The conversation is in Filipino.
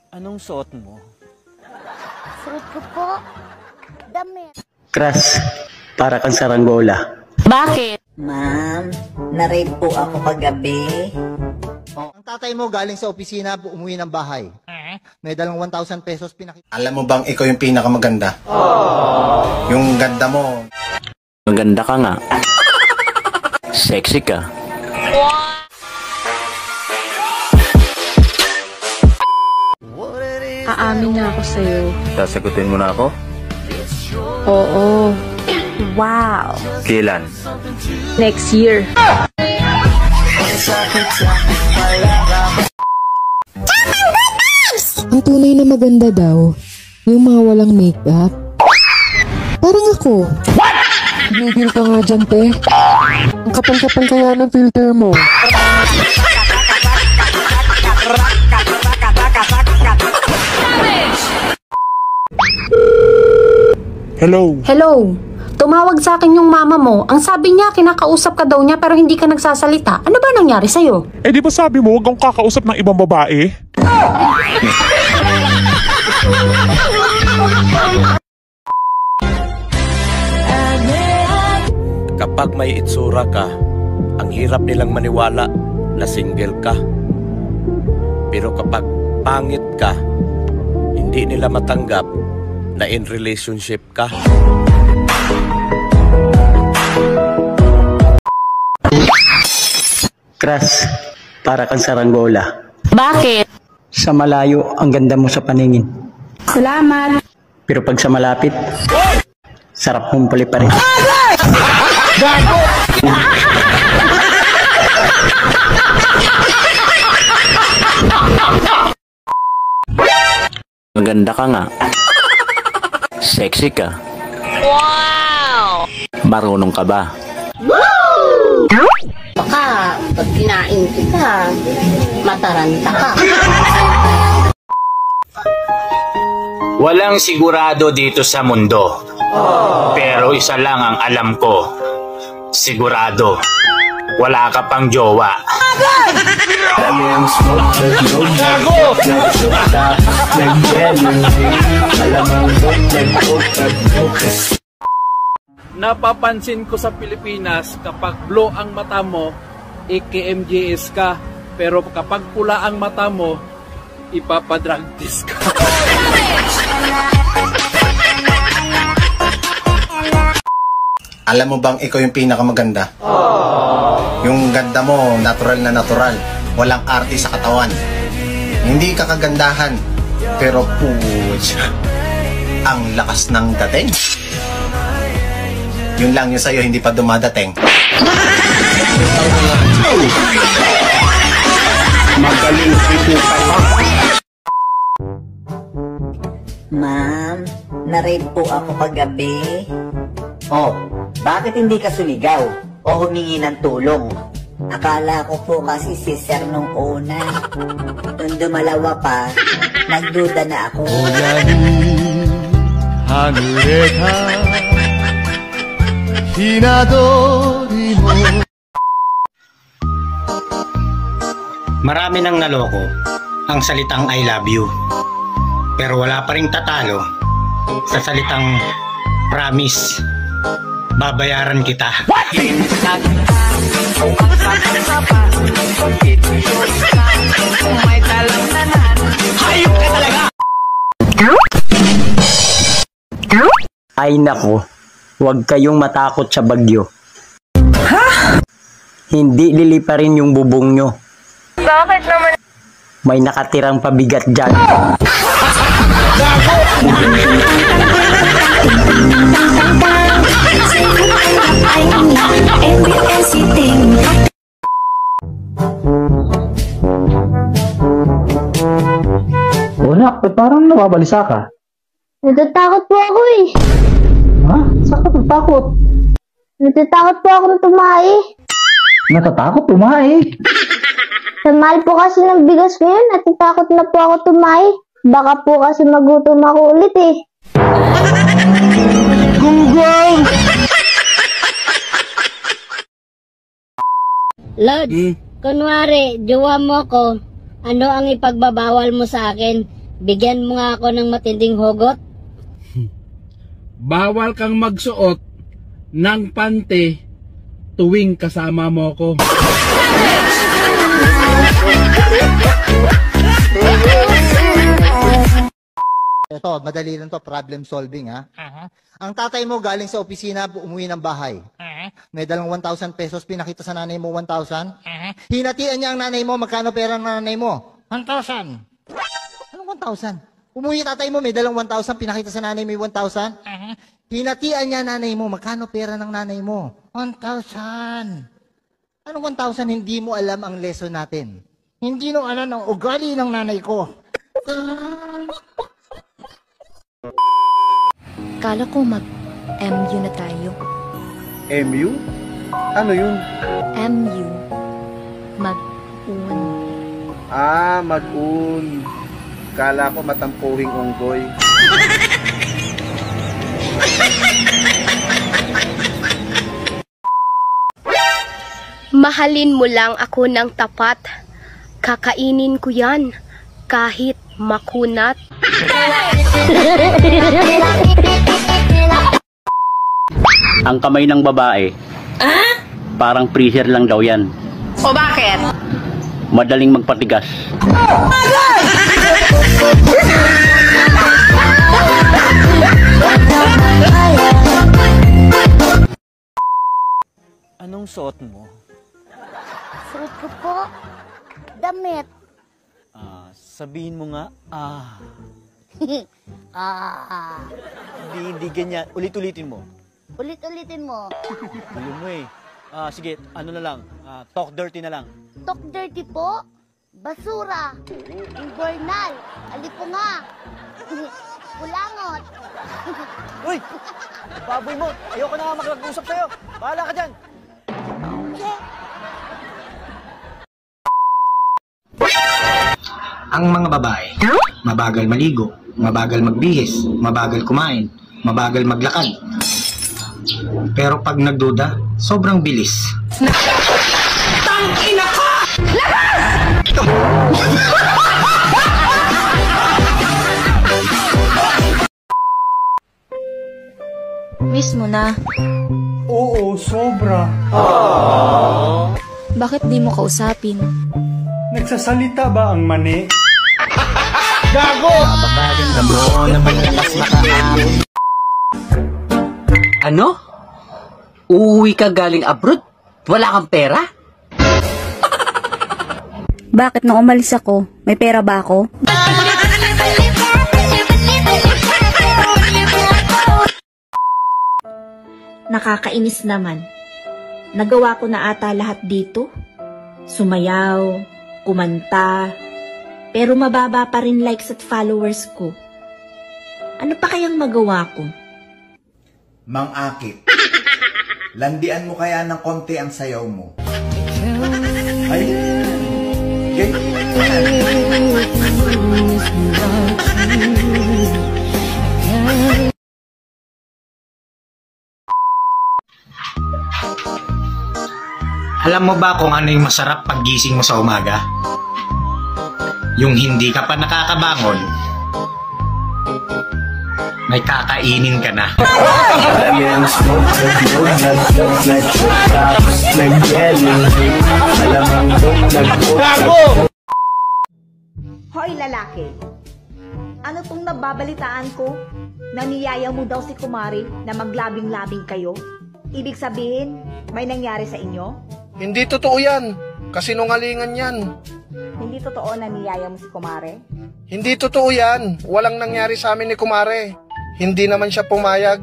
Anong suot mo? Suot ko po, damit. Crush, para kang saranggola. Bakit? Ma'am, na-rape po ako kagabi. Ang tatay mo galing sa opisina, umuwi ng bahay. May dalang 1,000 pesos pinakita. Alam mo bang ikaw yung pinakamaganda? Yung ganda mo. Maganda ka nga. Sexy ka. Aamin na ako sa'yo. Sasagutin mo na ako? Oo. Wow. Kailan? Next year. Ang tunay na maganda daw, yung mga walang makeup. Parang ako. What? Gigil ka nga dyan, te. Ang kapal-kapal kaya ng filter mo. Hello? Hello. Tumawag sa akin yung mama mo. Ang sabi niya, kinakausap ka daw niya pero hindi ka nagsasalita. Ano ba nangyari sa'yo? Eh di ba sabi mo, huwag kang kakausap ng ibang babae? Kapag may itsura ka, ang hirap nilang maniwala na single ka. Pero kapag pangit ka, hindi nila matanggap na in relationship ka. Crush, para kang saranggola. Bakit? Sa malayo, ang ganda mo sa paningin. Salamat. Pero pag sa malapit, sarap humpuli pa rin. Maganda ka nga. Sexy ka. Wow! Marunong ka ba? Baka, pag kinain kita, mataranta ka. Walang sigurado dito sa mundo. Pero isa lang ang alam ko. Sigurado. Wala ka pang jowa. Napapansin ko sa Pilipinas, kapag blue ang mata mo, KMJS ka. Pero kapag pula ang mata mo, ipapadrag test ka. Alam mo bang ikaw yung pinakamaganda? Yung ganda mo, natural na natural. Walang arte sa katawan. Hindi ka kagandahan. Pero pucha, ang lakas ng dating. Yun lang yung sa'yo, hindi pa dumadating. Magaling ito ka pa. Ma'am, na-rape po ako kagabi. Oh, bakit hindi ka sumigaw o humingi ng tulong? Akala ko po kasi si Sir nung una. Nung dumalawa pa, nagduda na ako. Marami nang naloko ang salitang I love you. Pero wala pa ring tatalo sa salitang promise. Babayaran kita. Hayop ka talaga! Ay nako, huwag kayong matakot sa bagyo. Ha? Hindi liliparin yung bubong nyo. Bakit naman? May nakatirang pabigat dyan. Nak, parang nababalisa ka. Natatakot po ako eh. Ha? Saan ka natatakot? Natatakot po ako na tumahi. Natatakot? Tumahi? Sa mahal po kasi ng bigas ngayon, natatakot na po ako tumahi. Baka po kasi magutom ako ulit eh. Gunggong! Lord, kunwari, jowa mo ko, ano ang ipagbabawal mo sa akin? Bigyan mo nga ako ng matinding hugot. Bawal kang magsuot ng pante tuwing kasama mo ko. Ito, madali lang to, problem solving ha. Ang tatay mo galing sa opisina, umuwi ng bahay. May dalang 1,000 pesos, pinakita sa nanay mo 1,000. Hinatian niya ang nanay mo, magkano pera ng nanay mo? 1,000. Anong 1,000? Umuwi tatay mo, may dalang 1,000, pinakita sa nanay mo 1,000. Hinatian niya nanay mo, magkano pera ng nanay mo? 1,000. Anong 1,000? Hindi mo alam ang lesson natin. Hindi mo alam ang ugali ng nanay ko. Kala ko mag-MU na tayo. MU? Ano yun? MU. Mag-un. Ah, mag-un. Kala ko matampuhing unggoy. Mahalin mo lang ako ng tapat. Kakainin ko yan kahit makunat. Ang kamay ng babae, parang freezer lang daw yan. O bakit? Madaling magpatigas. Anong suot mo? Suot ko po, damit. Sabihin mo nga, Hindi ganyan. Ulit-ulitin mo. Ulit-ulitin mo. Gulo mo eh. Sige, ano na lang, talk dirty na lang. Talk dirty po, basura, invernal, alipunga, kulangot. Uy! Baboy mo! Ayoko na nga makipag-usap sa'yo! Bahala ka dyan! Ang mga babae, mabagal maligo, mabagal magbihis, mabagal kumain, mabagal maglakad. Pero pag nagduda, sobrang bilis. Tangina ka! Miss mo na. Oo, sobra. Bakit di mo kausapin? Nagsasalita ba ang mani? Gago! Napakaganda mo naman lakas makaamin. Ano? Uuwi ka galing abroad? Wala kang pera? Bakit nung umalis ako, may pera ba ako? Nakakainis naman. Nagawa ko na ata lahat dito. Sumayaw, kumanta, pero mababa pa rin likes at followers ko. Ano pa kayang magawa ko? Mang Akit, landian mo kaya ng konti ang sayaw mo. Ay, Alam mo ba kung ano yung masarap paggising mo sa umaga? Yung hindi ka pa nakakabangon, may kakainin ka na. Hoy lalaki, ano tong nababalitaan ko? Naniyaya mo daw si Kumari na maglabing-labing kayo? Ibig sabihin, may nangyari sa inyo? Hindi totoo yan. Kasinungalingan yan. Hindi totoo na niyaya mo si Kumare? Hindi totoo yan. Walang nangyari sa amin ni Kumare. Hindi naman siya pumayag.